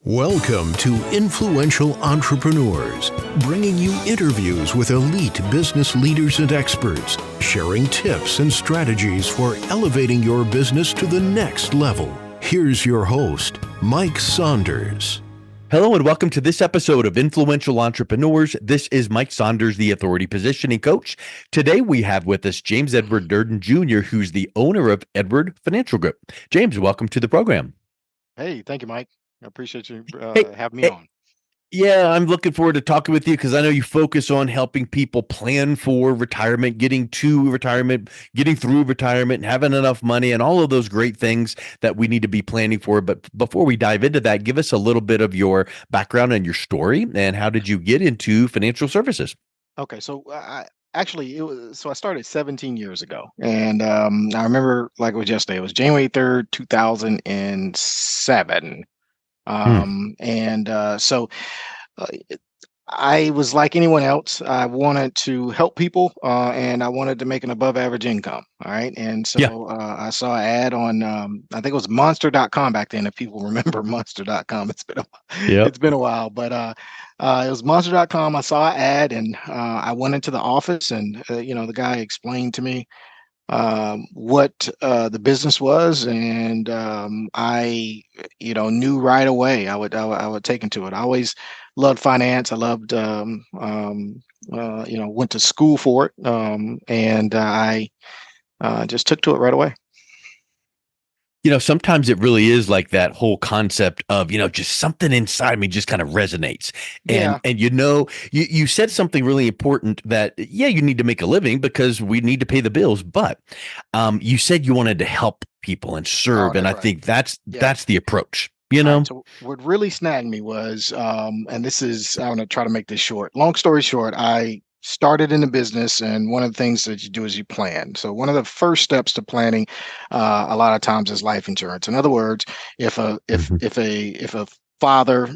Welcome to Influential Entrepreneurs, bringing you interviews with elite business leaders and experts, sharing tips and strategies for elevating your business to the next level. Here's your host, Mike Saunders. Hello and welcome to this episode of Influential Entrepreneurs. This is Mike Saunders, the Authority Positioning Coach. Today we have with us James Edward Durden Jr., who's the owner of Edward Financial Group. James, welcome to the program. Hey, thank you, Mike. I appreciate you having me Hey, on. yeah, I'm looking forward to talking with you because I know you focus on helping people plan for retirement, getting to retirement, getting through retirement, having enough money, and all of those great things that we need to be planning for. But before we dive into that, give us a little bit of your background and your story, and how did you get into financial services? Okay, so I started 17 years ago, and I remember like it was yesterday. It was January 3rd, 2007. Hmm. So uh, I was like anyone else. I wanted to help people, and I wanted to make an above average income. All right. And Yeah. so I saw an ad on, I think it was monster.com back then. If people remember monster.com, Yep. it's been a while, but it was monster.com. I saw an ad, and I went into the office, and, the guy explained to me what the business was, and I, knew right away I would take into it. I always loved finance. I loved, went to school for it, and I just took to it right away. Sometimes it really is like that whole concept of, just something inside me just kind of resonates. Yeah, And you said something really important that, yeah, you need to make a living because we need to pay the bills, but you said you wanted to help people and oh, serve. And that's I right. think that's Yeah. the approach, All right. So what really snagged me was, and this is, I'm going to try to make this short. Long story short, I started in the business, and one of the things that you do is you plan. So one of the first steps to planning, a lot of times, is life insurance. In other words, if a if Mhm. if a if a father,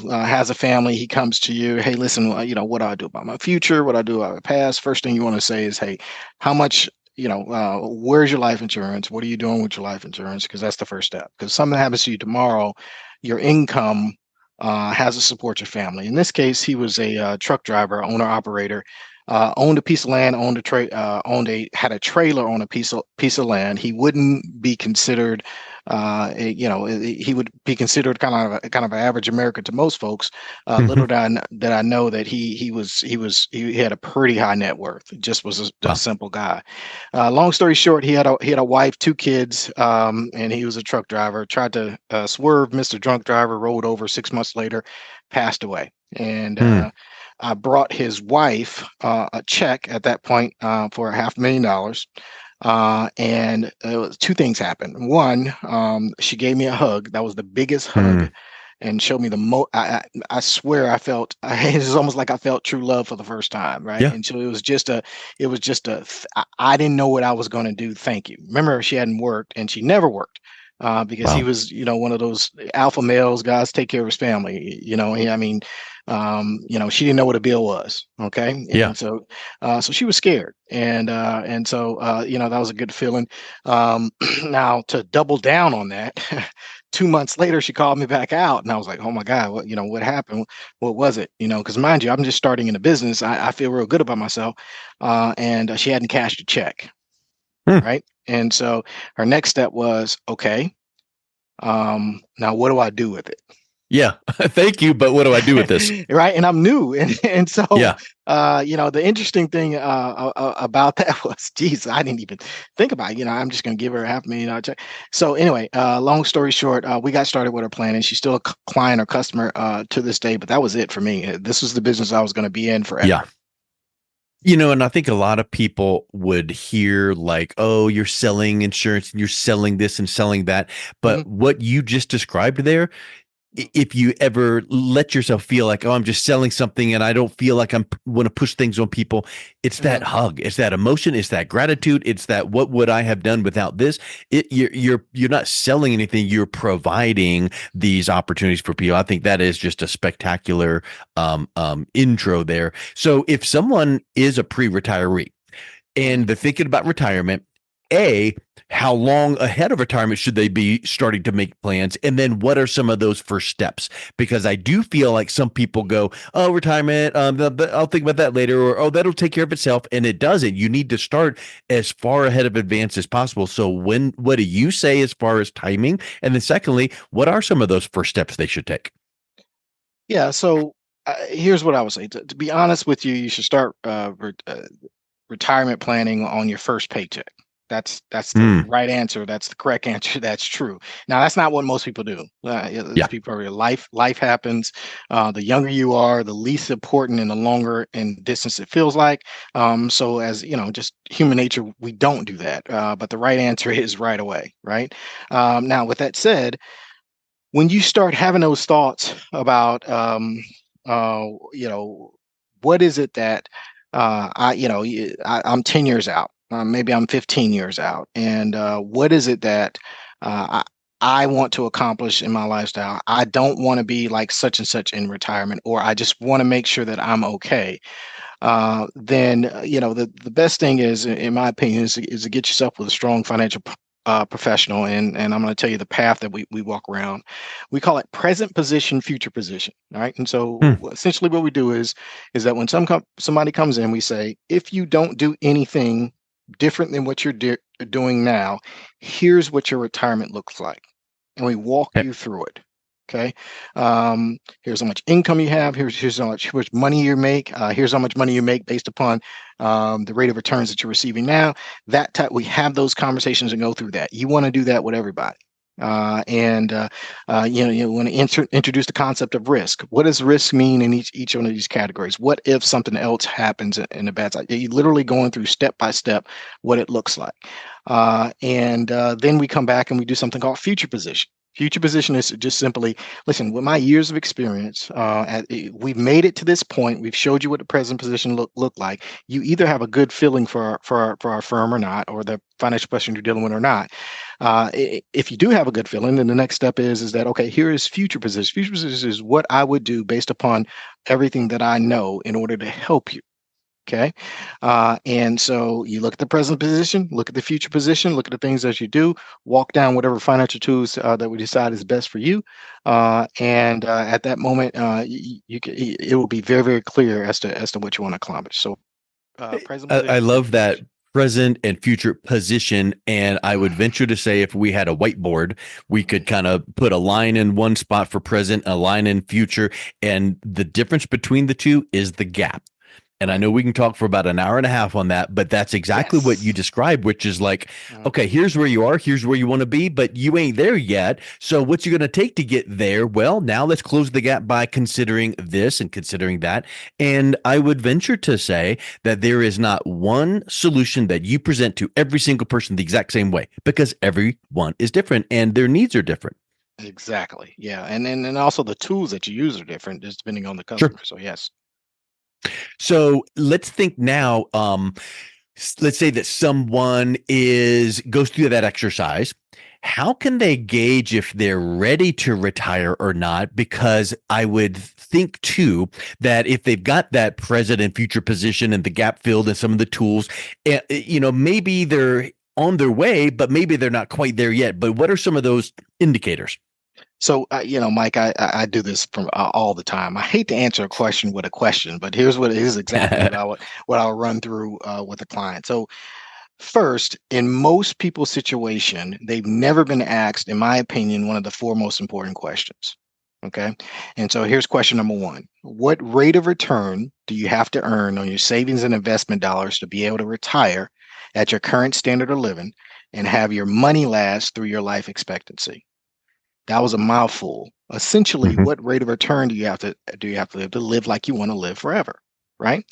has a family, he comes to you, hey, listen, what do I do about my future? What do I do about my past? First thing you want to say is, hey, how much? Where's your life insurance? What are you doing with your life insurance? Because that's the first step. Because something happens to you tomorrow, your income has to support your family. In this case, he was a truck driver, owner operator, owned a piece of land, had a trailer on a piece of land. He wouldn't be considered, he would be considered kind of an average American to most folks. Mhm. Little that I know that he had a pretty high net worth. Just was a Wow. simple guy. Long story short, he had a wife, two kids, and he was a truck driver. Tried to swerve, Mr. Drunk Driver, rolled over. 6 months later, passed away. And Hmm. I brought his wife a check at that point for $500,000. And it was two things happened. One, she gave me a hug. That was the biggest hug, Hmm. and showed me the I swear I felt it was almost like I felt true love for the first time, right? Yeah. And so I didn't know what I was going to do. Thank you. Remember, she hadn't worked, and she never worked. Because he Wow. was, one of those alpha males, guys take care of his family. She didn't know what a bill was. Okay, Yeah. and so she was scared, and so that was a good feeling. Now to double down on that, 2 months later, she called me back out, and I was like, "Oh my God, what happened? What was it? Because mind you, I'm just starting in the business. I feel real good about myself, and she hadn't cashed a check, Hmm. right? And so her next step was, okay, now what do I do with it? Yeah. Thank you. But what do I do with this? Right, and I'm new, and so Yeah. the interesting thing about that was, geez, I didn't even think about it. I'm just going to give her a $500,000 check. So anyway, long story short, we got started with her plan, and she's still a client or customer to this day. But that was it for me. This was the business I was going to be in Yeah. forever. And I think a lot of people would hear like, oh, you're selling insurance and you're selling this and selling that. Mhm. But what you just described there, if you ever let yourself feel like, oh, I'm just selling something and I don't feel like I'm want to push things on people, it's that Mhm. hug, it's that emotion, it's that gratitude, it's that what would I have done without this? You're not selling anything, you're providing these opportunities for people. I think that is just a spectacular intro there. So if someone is a pre-retiree and they're thinking about retirement, how long ahead of retirement should they be starting to make plans? And then what are some of those first steps? Because I do feel like some people go, oh, retirement, I'll think about that later, or oh, that'll take care of itself. And it doesn't. You need to start as far ahead of advance as possible. So what do you say as far as timing? And then secondly, what are some of those first steps they should take? Yeah. So here's what I would say. To be honest with you, you should start retirement planning on your first paycheck. That's the Hmm. right answer. That's the correct answer. That's true. Now, that's not what most people do. Yeah. People are life happens. The younger you are, the least important, and the longer in distance it feels like. So, as you know, just human nature, we don't do that. But the right answer is right away. Right. Now, with that said, when you start having those thoughts about, you know, what is it that I'm 10 years out, maybe I'm 15 years out, and what is it that I want to accomplish in my lifestyle? I don't want to be like such and such in retirement, or I just want to make sure that I'm okay. Then the best thing is, in my opinion, is to get yourself with a strong financial professional, and I'm going to tell you the path that we walk around. We call it present position, future position. All right, and so Hmm. essentially what we do is that when somebody comes in, we say, if you don't do anything different than what you're doing now, here's what your retirement looks like, and we walk Okay. you through it. Okay. Here's how much income you have. Here's how much money you make. Here's how much money you make based upon the rate of returns that you're receiving now. That type, we have those conversations and go through that. You want to do that with everybody. And you want to introduce the concept of risk. What does risk mean in each one of these categories? What if something else happens in the bad side? You're literally going through step by step what it looks like. And then we come back and we do something called future position. Future position is just simply, listen, with my years of experience, we've made it to this point. We've showed you what the present position look like. You either have a good feeling for our firm or not, or the financial question you're dealing with or not. If you do have a good feeling, then the next step is that, okay, here is future position. Future position is what I would do based upon everything that I know in order to help you. Okay. And so you look at the present position, look at the future position, look at the things that you do, walk down whatever financial tools that we decide is best for you. And at that moment, it will be very, very clear as to what you want to accomplish. So present I position, love future that position. present and future position. And I would Mhm. venture to say if we had a whiteboard, we could kind of put a line in one spot for present, a line in future. And the difference between the two is the gap. And I Right. know we can talk for about an hour and a half on that, but that's exactly what you Yes. described, which is like, Mhm. okay, here's where you are, here's where you want to be, but you ain't there yet. So what's you going to take to get there? Well, now let's close the gap by considering this and considering that. And I would venture to say that there is not one solution that you present to every single person the exact same way because everyone is different and their needs are different. Exactly. Yeah. And also the tools that you use are different just depending on the Sure. customer. So yes. So let's think now. Let's say that someone is goes through that exercise. How can they gauge if they're ready to retire or not? Because I would think too that if they've got that present and future position and the gap filled and some of the tools, maybe they're on their way, but maybe they're not quite there yet. But what are some of those indicators? So, Mike, I do this from all the time. I hate to answer a question with a question, but here's exactly what I'll run through with a client. So, first, in most people's situation, they've never been asked, in my opinion, one of the four most important questions. Okay, and so here's question number one: what rate of return do you have to earn on your savings and investment dollars to be able to retire at your current standard of living and have your money last through your life expectancy? That was a mouthful. Essentially, Mhm. what rate of return do you have to live like you want to live forever, right?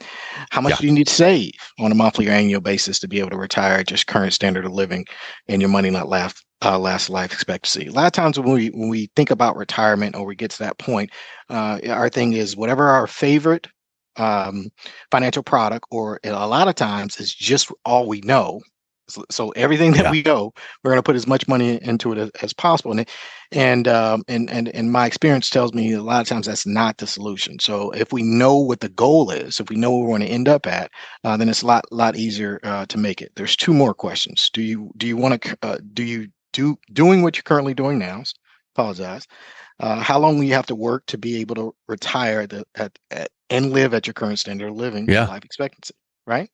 How much Yeah. do you need to save on a monthly or annual basis to be able to retire at just current standard of living and your money not last life expectancy? A lot of times when we think about retirement or we get to that point, our thing is whatever our favorite um, financial product, or a lot of times it's just all we know. So everything that Yeah. we go, we're going to put as much money into it as possible. And my experience tells me a lot of times that's not the solution. So if we know what the goal is, if we know where we want to end up at, then it's a lot easier to make it. There's two more questions. Do you want to do you do doing what you're currently doing now? Apologize. How long will you have to work to be able to retire and live at your current standard of living, Yeah. life expectancy, right?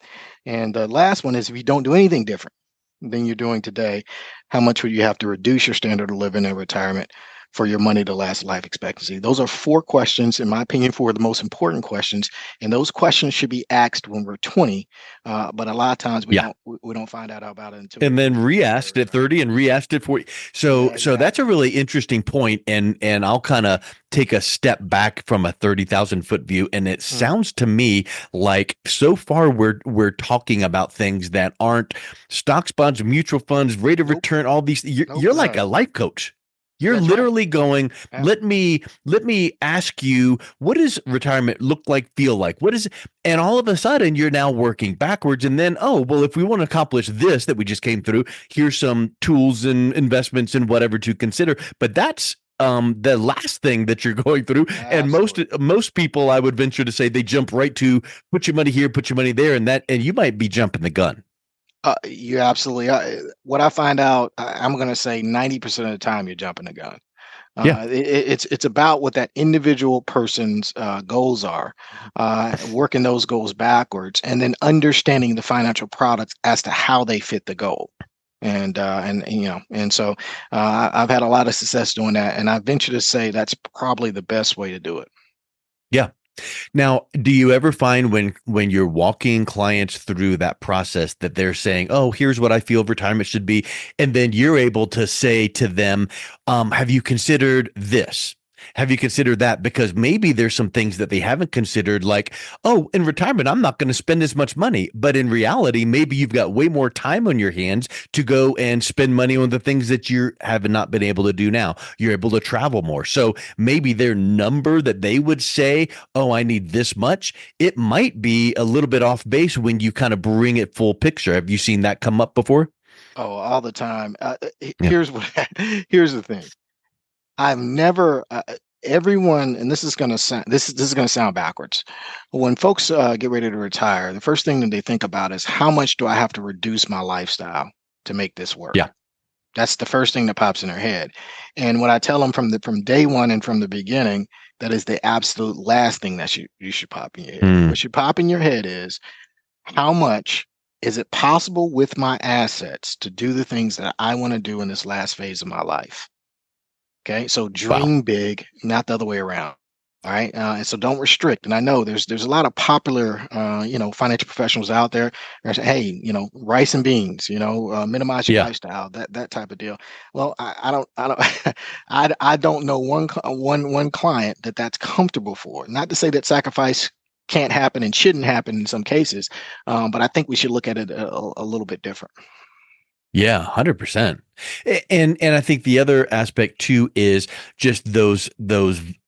And the last one is if you don't do anything different than you're doing today, how much would you have to reduce your standard of living in retirement for your money to last life expectancy? Those are four questions, in my opinion, four of the most important questions. And those questions should be asked when we're 20. But a lot of times Yeah. we don't find out about it until we're And then 40 years old. re-asked at 30 and re-asked at 40. Yeah, So that's a exactly. really interesting point. And I'll kind of take a step back from a 30,000 foot view. And it Mm. sounds to me like so far we're talking about things that aren't stocks, bonds, mutual funds, rate of Nope. return, all these. Nope. You're like None. a life coach. You're That's right. literally going, let me ask you, what does retirement look like, feel like? What is, and all of a sudden you're now working backwards. And then, oh, well, if we want to accomplish this that we just came through, here's some tools and investments and whatever to consider. But that's the last thing that you're going through. And Absolutely. most people, I would venture to say, they jump right to put your money here, put your money there, and you might be jumping the gun. You absolutely. What I find out, I'm going to say 90% of the time you're jumping the gun. Yeah. It's about what that individual person's goals are, working those goals backwards, and then understanding the financial products as to how they fit the goal. And so I've had a lot of success doing that, and I venture to say that's probably the best way to do it. Yeah. Now, do you ever find when you're walking clients through that process that they're saying, "Oh, here's what I feel retirement should be," and then you're able to say to them, "Have you considered this? Have you considered that?" Because maybe there's some things that they haven't considered, like, "Oh, in retirement, I'm not going to spend as much money." But in reality, maybe you've got way more time on your hands to go and spend money on the things that you have not been able to do now. You're able to travel more. So maybe their number that they would say, "Oh, I need this much," it might be a little bit off base when you kind of bring it full picture. Have you seen that come up before? Oh, all the time. Yeah. Here's what. Here's the thing. I've never everyone, and this is going to sound this is going to sound backwards. When folks get ready to retire, the first thing that they think about is how much do I have to reduce my lifestyle to make this work? Yeah. That's the first thing that pops in their head. And what I tell them from day one and from the beginning, that is the absolute last thing that you should pop in your head. Mm. What should pop in your head is how much is it possible with my assets to do the things that I want to do in this last phase of my life? Okay, so Wow. dream big, not the other way around. All right, and so don't restrict. And I know there's a lot of popular, financial professionals out there. That say, hey, rice and beans. Minimize your Yeah. lifestyle. That type of deal. Well, I don't I don't know one client that's comfortable for. Not to say that sacrifice can't happen and shouldn't happen in some cases, but I think we should look at it a little bit different. Yeah, 100%. And I think the other aspect too is just those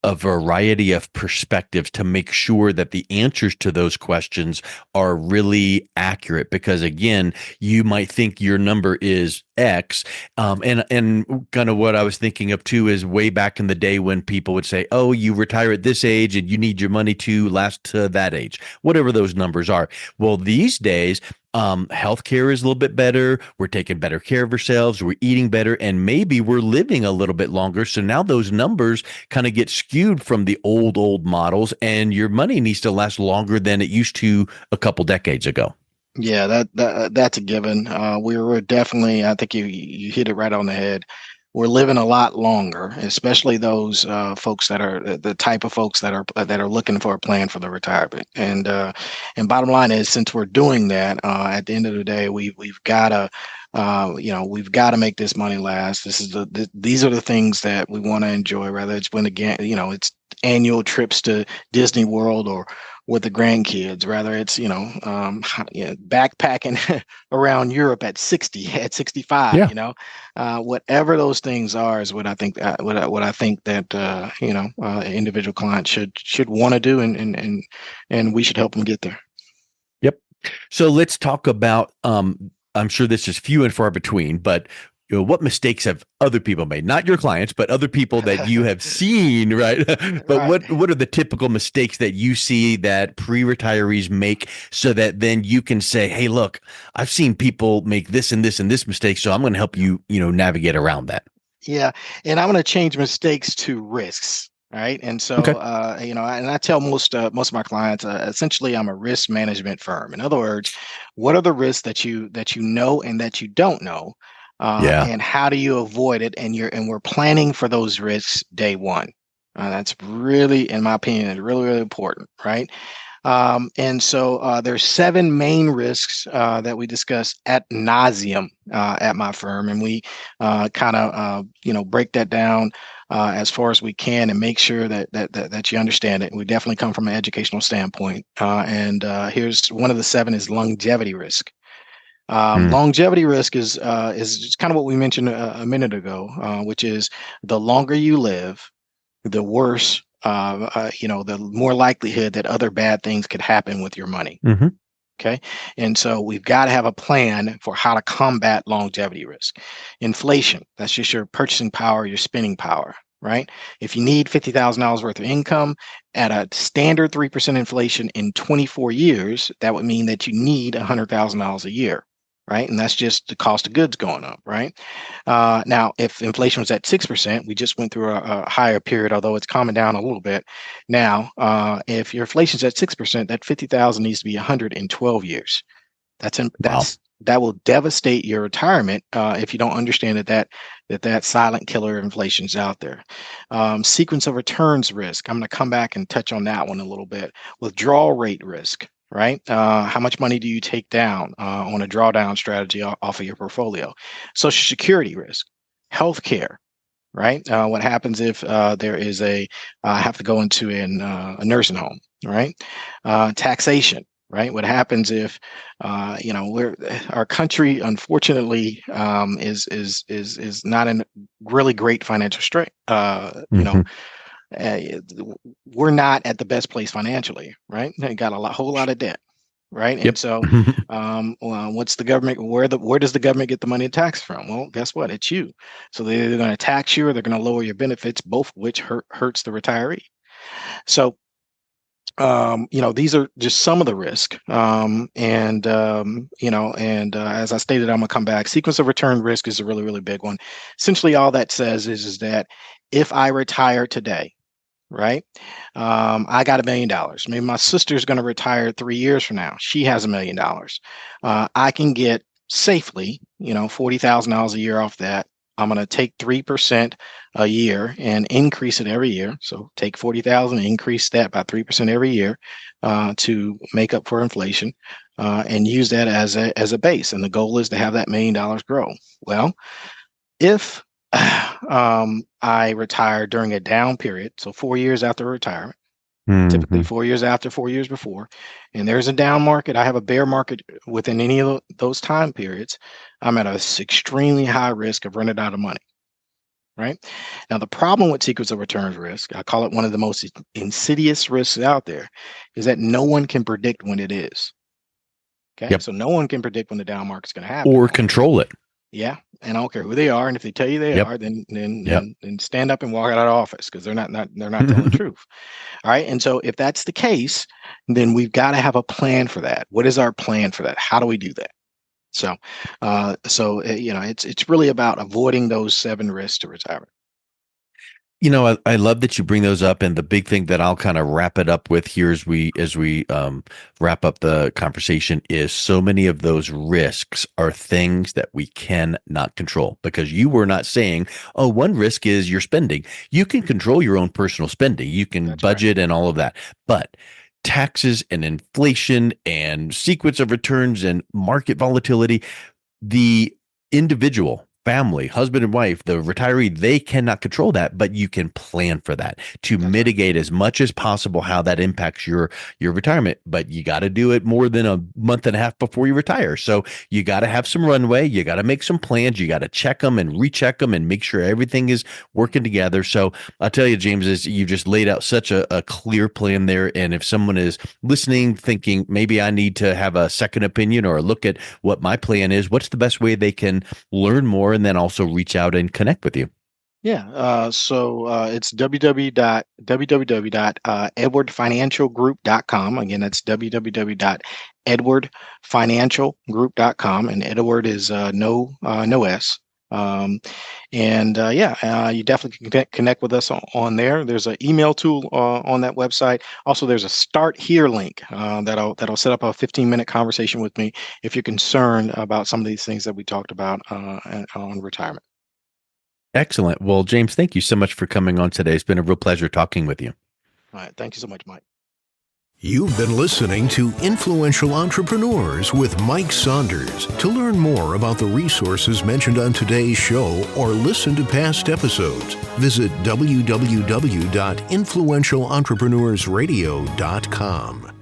a variety of perspectives to make sure that the answers to those questions are really accurate. Because again, you might think your number is X, and kind of what I was thinking of too is way back in the day when people would say, "Oh, you retire at this age and you need your money to last to that age," whatever those numbers are. Well, these days, healthcare is a little bit better. We're taking better care of ourselves. We're eating better, and maybe we're living a little bit longer. So now those numbers kind of get skewed from the old models, and your money needs to last longer than it used to a couple decades ago. Yeah, that's a given. We're definitely. I think you hit it right on the head. We're living a lot longer, especially those folks that are the type of folks that are looking for a plan for the retirement. And bottom line is, since we're doing that, at the end of the day, we've got to. We've got to make this money last. These are the things that we want to enjoy. Whether it's when again, it's annual trips to Disney World or with the grandkids. Rather, it's backpacking around Europe at 60, at 65. Yeah. Whatever those things are is what I think. What I think that individual client should want to do, and we should help them get there. Yep. So let's talk about I'm sure this is few and far between, but what mistakes have other people made? Not your clients, but other people that you have seen, right? But Right. what are the typical mistakes that you see that pre-retirees make, so that then you can say, "Hey, look, I've seen people make this and this and this mistake, so I'm going to help you, navigate around that." Yeah, and I'm going to change mistakes to risks. Right. And Okay. so, and I tell most of my clients, essentially, I'm a risk management firm. In other words, what are the risks that you know and that you don't know, Yeah. and how do you avoid it? And we're planning for those risks day one. That's really, in my opinion, is really really important. Right. And so there's seven main risks that we discuss at nauseum at my firm, and we kind of break that down as far as we can and make sure that you understand it. We definitely come from an educational standpoint, and here's one of the seven is longevity risk. Mm. Longevity risk is just kind of what we mentioned a minute ago, which is the longer you live, the worse, the more likelihood that other bad things could happen with your money. Hmm. Okay. And so we've got to have a plan for how to combat longevity risk. Inflation, that's just your purchasing power, your spending power, right? If you need $50,000 worth of income at a standard 3% inflation in 24 years, that would mean that you need $100,000 a year. Right. And that's just the cost of goods going up. Right. Now, if inflation was at 6%, we just went through a higher period, although it's calming down a little bit. Now, if your inflation's at 6%, that 50,000 needs to be 112 years. Wow. That will devastate your retirement if you don't understand that silent killer inflation's out there. Sequence of returns risk. I'm going to come back and touch on that one a little bit. Withdrawal rate risk. Right? How much money do you take down on a drawdown strategy off of your portfolio? Social security risk, healthcare, right? What happens if there is I have to go into a nursing home, right? Taxation, right? What happens if, our country, unfortunately, is not in really great financial strength. Hmm. Uh, we're not at the best place financially, right? They got whole lot of debt, right? And Yep. so, what's the government? Where does the government get the money to tax from? Well, guess what? It's you. So they're either going to tax you or they're going to lower your benefits, both of which hurts the retiree. So, these are just some of the risk. As I stated, I'm gonna come back. Sequence of return risk is a really, really big one. Essentially, all that says is that if I retire today, right? I got $1 million. Maybe my sister's going to retire 3 years from now. She has $1 million. I can get safely, $40,000 a year off that. I'm going to take 3% a year and increase it every year. So take 40,000, increase that by 3% every year to make up for inflation, and use that as a base. And the goal is to have that $1 million grow. Well, if I retire during a down period, so 4 years after retirement, typically Hmm. 4 years after, 4 years before, and there's a down market, I have a bear market within any of those time periods, I'm at an extremely high risk of running out of money. Right now, the problem with sequence of returns risk, I call it one of the most insidious risks out there, is that no one can predict when it is. Okay, Yep. so no one can predict when the down market's going to happen. Or control it. Yeah, and I don't care who they are, and if they tell you they Yep. are, Yep. then stand up and walk out of the office because they're not telling the truth. All right, and so if that's the case, then we've got to have a plan for that. What is our plan for that? How do we do that? So, it's really about avoiding those seven risks to retirement. I love that you bring those up, and the big thing that I'll kind of wrap it up with here as we wrap up the conversation is so many of those risks are things that we cannot control, because you were not saying, oh, one risk is your spending. You can control your own personal spending. You can That's right. budget and all of that, but taxes and inflation and sequence of returns and market volatility, the individual family, husband and wife, the retiree, they cannot control that, but you can plan for that to mitigate as much as possible how that impacts your retirement. But you got to do it more than a month and a half before you retire. So you got to have some runway. You got to make some plans. You got to check them and recheck them and make sure everything is working together. So I'll tell you, James, is you just laid out such a clear plan there. And if someone is listening, thinking maybe I need to have a second opinion or look at what my plan is, what's the best way they can learn more and then also reach out and connect with you? Yeah. So it's www.edwardfinancialgroup.com. Again, that's www.edwardfinancialgroup.com. And Edward is no S. You definitely can connect with us on there. There's an email tool on that website. Also, there's a Start Here link that'll set up a 15-minute conversation with me if you're concerned about some of these things that we talked about on retirement. Excellent. Well, James, thank you so much for coming on today. It's been a real pleasure talking with you. All right. Thank you so much, Mike. You've been listening to Influential Entrepreneurs with Mike Saunders. To learn more about the resources mentioned on today's show or listen to past episodes, visit www.influentialentrepreneursradio.com.